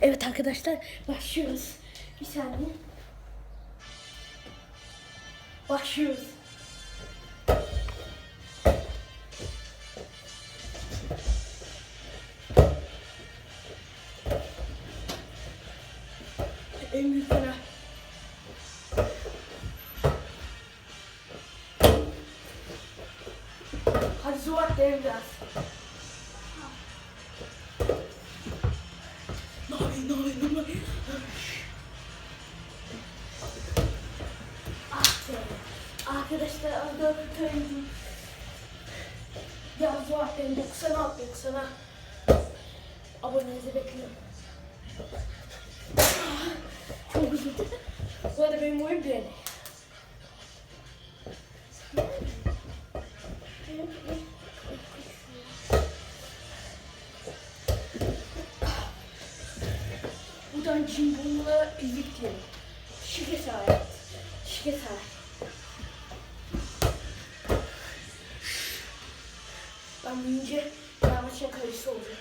Evet arkadaşlar başlıyoruz. Bir saniye. Başlıyoruz. En büyük para. Hadi Zuhat dev biraz. Ne yapayım? Ah be. Arkadaşlar arada kurtarayım. Ya Zuhat dev 90'a. Abonenizi bekliyorum. Çok güzel. Bu arada benim oyun bir ele. Buradan cimbomla illik diyelim. Şike sahip. Ben büyüyünce Fenerbahçe'nin kalecisi olacağım.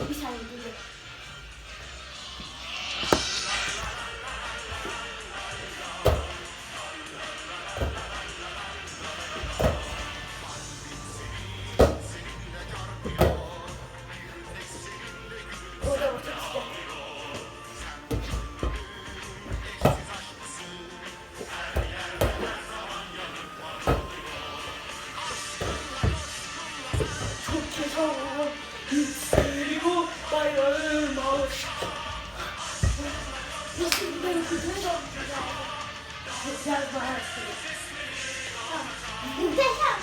Bir saniye dur. Orada orta işte. Çok güzel. Seni bu bayrağım alış. Nasıl ben okuyacağım? Güzel bağırsın. Muhteşem.